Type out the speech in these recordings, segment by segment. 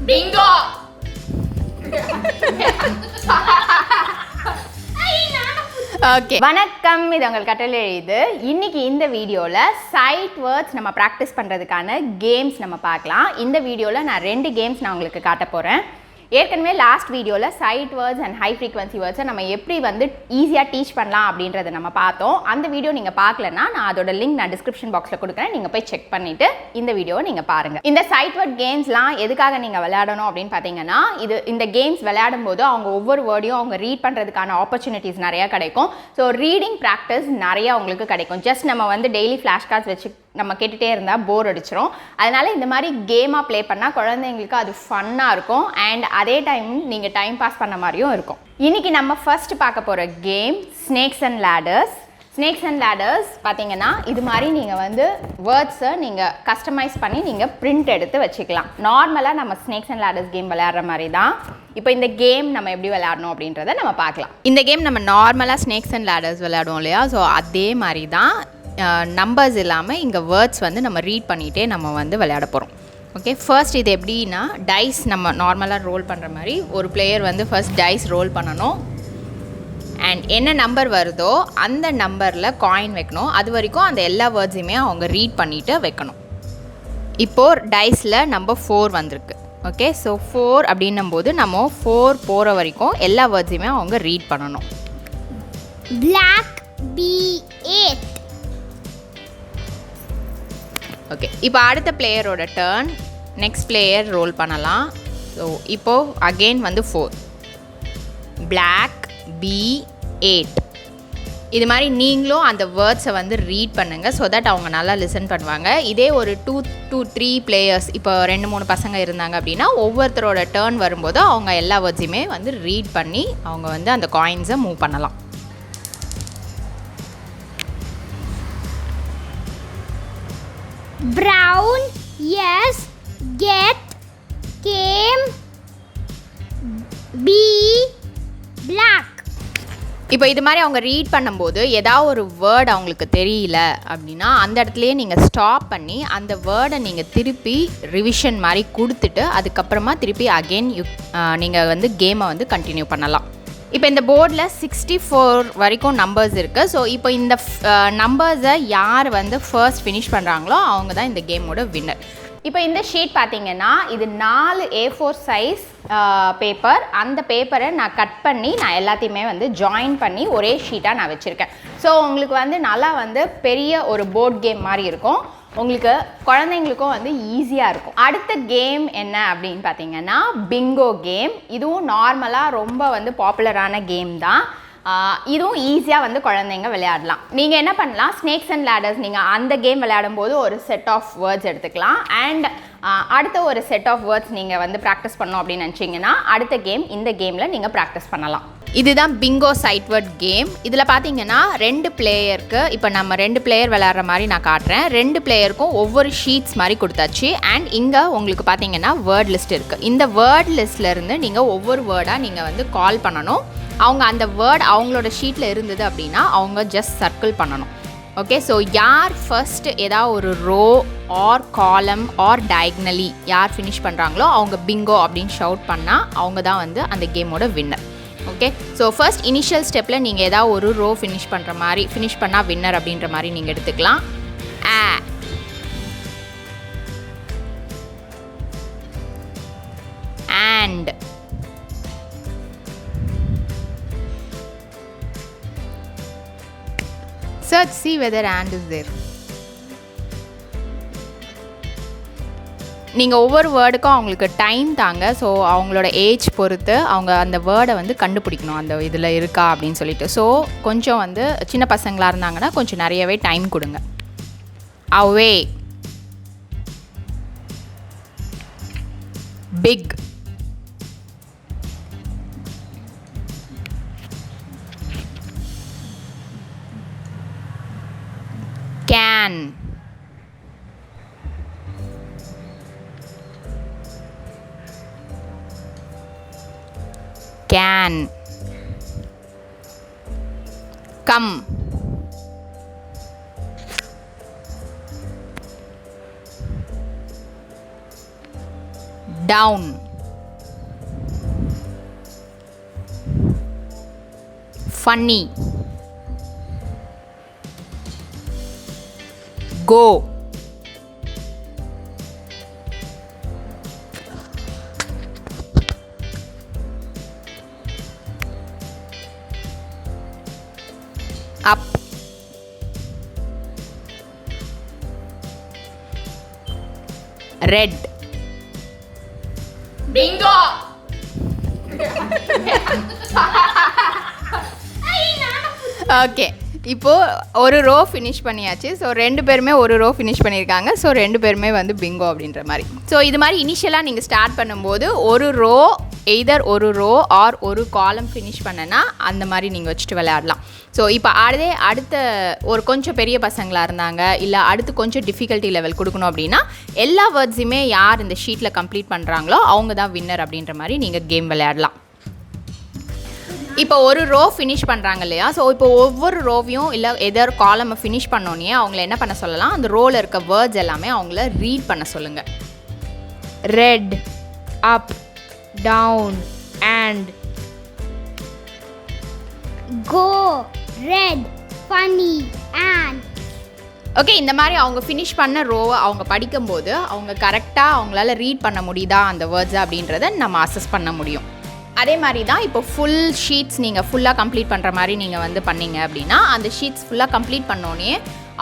Bingo! Okay, வணக்கம். இது உங்கள் கற்றல் எளிது. இன்னைக்கு இந்த வீடியோவில் சைட் வேர்ட்ஸ் நம்ம ப்ராக்டிஸ் பண்ணுறதுக்கான கேம்ஸ் நம்ம பார்க்கலாம். இந்த வீடியோவில் நான் 2 கேம்ஸ் நான் உங்களுக்கு காட்ட போகிறேன். ஏற்கனவே லாஸ்ட் வீடியோவில் sight words and high frequency வேர்ட்ஸை நம்ம எப்படி வந்து ஈஸியாக டீச் பண்ணலாம் அப்படின்றத நம்ம பார்த்தோம். அந்த வீடியோ நீங்கள் பார்க்கலன்னா நான் அதோட லிங்க் நான் டிஸ்கிரிப்ஷன் பாக்ஸில் கொடுக்குறேன். நீங்கள் போய் செக் பண்ணிவிட்டு இந்த வீடியோவை நீங்கள் பாருங்கள். இந்த சைட் வேர்ட் கேம்ஸ்லாம் எதுக்காக நீங்கள் விளையாடணும் அப்படின்னு பார்த்தீங்கன்னா, இந்த கேம்ஸ் விளையாடும் போது அவங்க ஒவ்வொரு வேர்டையும் அவங்க ரீட் பண்ணுறதுக்கான ஆப்பர்ச்சுனிட்டிஸ் நிறையா கிடைக்கும். ஸோ ரீடிங் ப்ராக்டிஸ் நிறையா உங்களுக்கு கிடைக்கும். ஜஸ்ட் நம்ம வந்து டெய்லி ஃப்ளாஷ் கார்ட்ஸ் வச்சு நம்ம கேட்டுகிட்டே இருந்தால் போர் அடிச்சிடும். அதனால் இந்த மாதிரி கேமாக ப்ளே பண்ணால் குழந்தைங்களுக்கு அது ஃபன்னாக இருக்கும். அண்ட் அதே டைம் நீங்கள் டைம் பாஸ் பண்ண மாதிரியும் இருக்கும். இன்றைக்கி நம்ம ஃபர்ஸ்ட் பார்க்க போகிற game snakes and ladders. Snakes and ladders பார்த்தீங்கன்னா இது மாதிரி நீங்கள் வந்து வேர்ட்ஸை நீங்கள் கஸ்டமைஸ் பண்ணி நீங்கள் பிரிண்ட் எடுத்து வச்சுக்கலாம். நார்மலாக நம்ம ஸ்னேக்ஸ் அண்ட் லேடர்ஸ் கேம் விளையாடுற மாதிரி தான். இப்போ இந்த கேம் நம்ம எப்படி விளையாடணும் அப்படின்றத நம்ம பார்க்கலாம். இந்த கேம் நம்ம நார்மலாக ஸ்னேக்ஸ் அண்ட் லேடர்ஸ் விளையாடுவோம் இல்லையா? ஸோ அதே மாதிரி தான் நம்பர்ஸ் இல்லாமல் இங்கே வேர்ட்ஸ் வந்து நம்ம ரீட் பண்ணிகிட்டே நம்ம வந்து விளையாட போகிறோம். ஓகே, ஃபர்ஸ்ட் இது எப்படின்னா டைஸ் நம்ம நார்மலாக ரோல் பண்ணுற மாதிரி ஒரு பிளேயர் வந்து ஃபர்ஸ்ட் டைஸ் ரோல் பண்ணணும். அண்ட் என்ன நம்பர் வருதோ அந்த நம்பரில் காயின் வைக்கணும். அது வரைக்கும் அந்த எல்லா வேர்ட்ஸையுமே அவங்க ரீட் பண்ணிவிட்டு வைக்கணும். இப்போது டைஸில் நம்பர் 4 வந்திருக்கு. ஓகே, ஸோ 4 அப்படின்னும் போது நம்ம 4 போகிற வரைக்கும் எல்லா வேர்ட்ஸையுமே அவங்க ரீட் பண்ணணும். Black B8. ஓகே, இப்போ அடுத்த பிளேயரோட டர்ன். நெக்ஸ்ட் பிளேயர் ரோல் பண்ணலாம். ஸோ இப்போது அகெயின் வந்து 4 Black B8. இது மாதிரி நீங்களும் அந்த வேர்ட்ஸை வந்து ரீட் பண்ணுங்கள். ஸோ தட் அவங்க நல்லா லிசன் பண்ணுவாங்க. இதே ஒரு 2-3 பிளேயர்ஸ் இப்போ 2-3 பசங்க இருந்தாங்க அப்படின்னா ஒவ்வொருத்தரோட டர்ன் வரும்போது அவங்க எல்லா வேர்ட்ஸையுமே வந்து ரீட் பண்ணி அவங்க வந்து அந்த காயின்ஸை மூவ் பண்ணலாம். Brown, yes, get, came, B, black. இப்போ இது மாதிரி அவங்க ரீட் பண்ணும்போது ஏதாவது ஒரு வேர்டு அவங்களுக்கு தெரியல அப்படின்னா அந்த இடத்துலையே நீங்கள் ஸ்டாப் பண்ணி அந்த வேர்டை நீங்கள் திருப்பி ரிவிஷன் மாதிரி கொடுத்துட்டு அதுக்கப்புறமா திருப்பி அகெயின் நீங்கள் வந்து கேமை வந்து கண்டினியூ பண்ணலாம். இப்போ இந்த போர்டில் 64 வரைக்கும் நம்பர்ஸ் இருக்குது. ஸோ இப்போ இந்த நம்பர்ஸை யார் வந்து ஃபர்ஸ்ட் ஃபினிஷ் பண்ணுறாங்களோ அவங்க தான் இந்த கேமோட வின்னர். இப்போ இந்த ஷீட் பார்த்தீங்கன்னா இது 4 A4 சைஸ் பேப்பர். அந்த பேப்பரை நான் கட் பண்ணி நான் எல்லாத்தையுமே வந்து ஜாயின் பண்ணி ஒரே ஷீட்டாக நான் வச்சுருக்கேன். ஸோ உங்களுக்கு வந்து நல்லா வந்து பெரிய ஒரு போர்ட் கேம் மாதிரி இருக்கும். உங்களுக்கு குழந்தைங்களுக்கும் வந்து ஈஸியாக இருக்கும். அடுத்த கேம் என்ன அப்படின்னு பார்த்தீங்கன்னா பிங்கோ கேம். இதுவும் நார்மலாக ரொம்ப வந்து பாப்புலரான கேம் தான். இதுவும் ஈஸியாக வந்து குழந்தைங்க விளையாடலாம். நீங்கள் என்ன பண்ணலாம், ஸ்னேக்ஸ் அண்ட் லேடர்ஸ் நீங்கள் அந்த கேம் விளையாடும் போது ஒரு செட் ஆஃப் வேர்ட்ஸ் எடுத்துக்கலாம். அண்ட் அடுத்த ஒரு செட் ஆஃப் வேர்ட்ஸ் நீங்கள் வந்து ப்ராக்டிஸ் பண்ணோம் அப்படின்னு நினச்சிங்கன்னா அடுத்த கேம் இந்த கேமில் நீங்கள் ப்ராக்டிஸ் பண்ணலாம். இதுதான் பிங்கோ சைட் வேர்ட் கேம். இதில் பார்த்தீங்கன்னா 2 பிளேயருக்கு இப்போ நம்ம 2 பிளேயர் விளையாடுற மாதிரி நான் காட்டுறேன். 2 பிளேயருக்கும் ஒவ்வொரு ஷீட்ஸ் மாதிரி கொடுத்தாச்சு. அண்ட் இங்கே உங்களுக்கு பார்த்தீங்கன்னா வேர்ட் லிஸ்ட் இருக்குது. இந்த வேர்ட் லிஸ்ட்லேருந்து நீங்கள் ஒவ்வொரு வேர்டாக நீங்கள் வந்து கால் பண்ணணும். அவங்க அந்த வேர்ட் அவங்களோட ஷீட்டில் இருந்தது அப்படின்னா அவங்க ஜஸ்ட் சர்க்கிள் பண்ணணும். ஓகே, ஸோ யார் ஃபர்ஸ்ட் ஏதாவது ஒரு row or column or diagonally யார் ஃபினிஷ் பண்ணுறாங்களோ அவங்க பிங்கோ அப்படின்னு ஷவுட் பண்ணால் அவங்க தான் வந்து அந்த கேமோட winner. Okay, so first initial ஸ்டெப்பில் நீங்கள் ஏதாவது ஒரு ரோ ஃபினிஷ் பண்ணுற மாதிரி ஃபினிஷ் பண்ணால் வின்னர் அப்படின்ற மாதிரி நீங்கள் எடுத்துக்கலாம். and search, see whether and is there. நீங்கள் ஒவ்வொரு வேர்டுக்கும் அவங்களுக்கு டைம் தாங்க. ஸோ அவங்களோட ஏஜ் பொறுத்து அவங்க அந்த வேர்டை வந்து கண்டுபிடிக்கணும் அந்த இதில் இருக்கா அப்படின்னு சொல்லிட்டு. ஸோ கொஞ்சம் வந்து சின்ன பசங்களாக இருந்தாங்கன்னா கொஞ்சம் நிறையவே டைம் கொடுங்க. Away, big, can, can, come, down, funny. Go. Up. Red. Bingo. Okay, இப்போது ஒரு ரோ ஃபினிஷ் பண்ணியாச்சு. ஸோ 2 பேருமே ஒரு ரோ ஃபினிஷ் பண்ணியிருக்காங்க. ஸோ 2 பேருமே வந்து பிங்கோ அப்படின்ற மாதிரி. ஸோ இது மாதிரி இனிஷியலாக நீங்கள் ஸ்டார்ட் பண்ணும்போது ஒரு ரோ எய்தர் ஒரு ரோ ஆர் ஒரு காலம் ஃபினிஷ் பண்ணனா அந்த மாதிரி நீங்கள் வச்சுட்டு விளையாடலாம். ஸோ இப்போ அடுத்த ஒரு கொஞ்சம் பெரிய பசங்களாக இருந்தாங்க, இல்லை அடுத்து கொஞ்சம் டிஃபிகல்ட்டி லெவல் கொடுக்கணும் அப்படின்னா எல்லா வேர்ட்ஸுமே யார் இந்த ஷீட்டில் கம்ப்ளீட் பண்ணுறாங்களோ அவங்க தான் வின்னர் அப்படின்ற மாதிரி நீங்கள் கேம் விளையாடலாம். இப்போ ஒரு ரோ ஃபினிஷ் பண்ணுறாங்க இல்லையா, ஸோ இப்போ ஒவ்வொரு ரோவையும் இல்லை எதர் காலமை ஃபினிஷ் பண்ணோன்னே அவங்கள என்ன பண்ண சொல்லலாம், அந்த ரோவில் இருக்க வேர்ட்ஸ் எல்லாமே அவங்கள ரீட் பண்ண சொல்லுங்கள். Red, up, down, and. Go, red, funny, and. Okay, இந்த மாதிரி அவங்க ஃபினிஷ் பண்ண ரோவை அவங்க படிக்கும்போது அவங்க கரெக்டாக அவங்களால ரீட் பண்ண முடியுதா அந்த வேர்ட்ஸ் அப்படின்றத நம்ம அசஸ் பண்ண முடியும். அதே மாதிரி தான் இப்போ ஃபுல் ஷீட்ஸ் நீங்கள் ஃபுல்லாக கம்ப்ளீட் பண்ணுற மாதிரி நீங்கள் வந்து பண்ணீங்க அப்படின்னா அந்த ஷீட்ஸ் ஃபுல்லாக கம்ப்ளீட் பண்ணோன்னே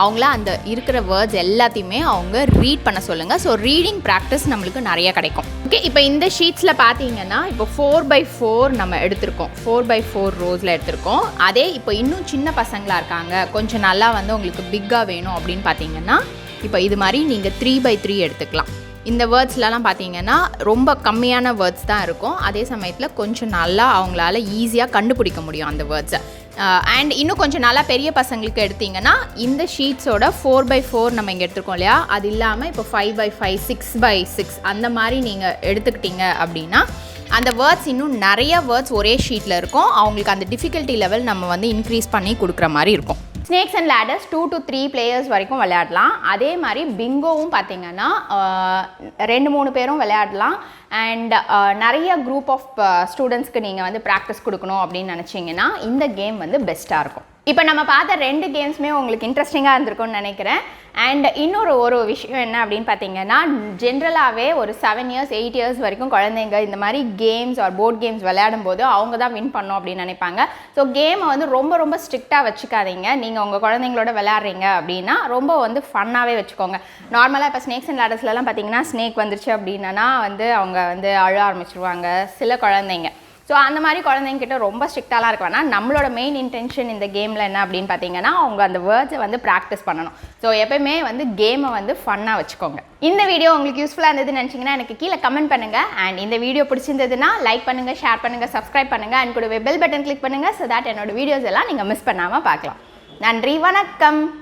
அவங்கள அந்த இருக்கிற வேர்ட்ஸ் எல்லாத்தையுமே அவங்க ரீட் பண்ண சொல்லுங்கள். ஸோ ரீடிங் ப்ராக்டிஸ் நம்மளுக்கு நிறைய கிடைக்கும். ஓகே, இப்போ இந்த ஷீட்ஸில் பார்த்தீங்கன்னா இப்போ 4x4 நம்ம எடுத்திருக்கோம், 4x4 ரோஸில் எடுத்திருக்கோம். அதே இப்போ இன்னும் சின்ன பசங்களாக இருக்காங்க, கொஞ்சம் நல்லா வந்து உங்களுக்கு பிக்காக வேணும் அப்படின்னு பார்த்தீங்கன்னா இப்போ இது மாதிரி நீங்கள் 3x3 எடுத்துக்கலாம். இந்த வேர்ட்ஸ்லலாம் பார்த்தீங்கன்னா ரொம்ப கம்மியான வேர்ட்ஸ் தான் இருக்கும், அதே சமயத்தில் கொஞ்சம் நல்லா அவங்களால ஈஸியாக கண்டுபிடிக்க முடியும் அந்த வேர்ட்ஸை. அண்ட் இன்னும் கொஞ்சம் நல்லா பெரிய பசங்களுக்கு எடுத்திங்கன்னா இந்த ஷீட்ஸோட 4x4 நம்ம இங்கே எடுத்துருக்கோம் இல்லையா, அது இல்லாமல் இப்போ 5x5 6x6 அந்த மாதிரி நீங்கள் எடுத்துக்கிட்டிங்க அப்படின்னா அந்த வேர்ட்ஸ் இன்னும் நிறைய வேர்ட்ஸ் ஒரே ஷீட்டில் இருக்கும். அவங்களுக்கு அந்த டிஃபிகல்ட்டி லெவல் நம்ம வந்து இன்க்ரீஸ் பண்ணி கொடுக்குற மாதிரி இருக்கும். Snakes and ladders 2 to 3 players வரைக்கும் விளையாடலாம். அதே மாதிரி பிங்கோவும் பார்த்தீங்கன்னா 2-3 பேரும் விளையாடலாம். அண்ட் நிறைய குரூப் ஆஃப் ஸ்டூடெண்ட்ஸ்க்கு நீங்கள் வந்து ப்ராக்டிஸ் கொடுக்கணும் அப்படின்னு நினச்சிங்கன்னா இந்த கேம் வந்து பெஸ்ட்டாக இருக்கும். இப்போ நம்ம பார்த்த 2 கேம்ஸுமே உங்களுக்கு இன்ட்ரெஸ்டிங்காக இருந்திருக்கும்னு நினைக்கிறேன். அண்ட் இன்னொரு விஷயம் என்ன அப்படின்னு பார்த்தீங்கன்னா ஜென்ரலாகவே ஒரு 7 years 8 years வரைக்கும் குழந்தைங்க இந்த மாதிரி கேம்ஸ் ஆர் போர்ட் கேம்ஸ் விளையாடும் போது அவங்க தான் வின் பண்ணோம் அப்படின்னு நினைப்பாங்க. ஸோ கேமை வந்து ரொம்ப ஸ்ட்ரிக்டாக வச்சுக்காதீங்க. நீங்கள் உங்கள் குழந்தைங்களோட விளையாடுறீங்க அப்படின்னா ரொம்ப வந்து ஃபன்னாகவே வச்சுக்கோங்க. நார்மலாக இப்போ ஸ்னேக்ஸ் அண்ட் லேடர்ஸ்லாம் பார்த்தீங்கன்னா ஸ்னேக் வந்துருச்சு அப்படின்னா வந்து அவங்க வந்து அழ ஆரம்பிச்சிருவாங்க சில குழந்தைங்க. ஸோ அந்த மாதிரி குழந்தைங்கிட்ட ரொம்ப ஸ்ட்ரிக்டாலாம் இருக்க வேணாம். நம்மளோட மெயின் இன்டென்ஷன் இந்த கேமில் என்ன அப்படின்னு பார்த்தீங்கன்னா அவங்க அந்த வேர்ட்ஸை வந்து ப்ராக்டிஸ் பண்ணணும். ஸோ எப்பயுமே வந்து கேமை வந்து ஃபன்னாக வச்சுக்கோங்க. இந்த வீடியோ உங்களுக்கு யூஸ்ஃபுல்லாக இருந்ததுன்னு நினச்சிங்கன்னா எனக்கு கீழே கமெண்ட் பண்ணுங்கள். அண்ட் இந்த வீடியோ பிடிச்சிருந்ததுன்னா லைக் பண்ணுங்கள், ஷேர் பண்ணுங்கள், சப்ஸ்கிரைப் பண்ணுங்கள். அண்ட் கூட பெல் பட்டன் கிளிக் பண்ணுங்கள். ஸோ தட் என்னோட வீடியோஸ் எல்லாம் நீங்கள் மிஸ் பண்ணாமல் பார்க்கலாம். நன்றி, வணக்கம்.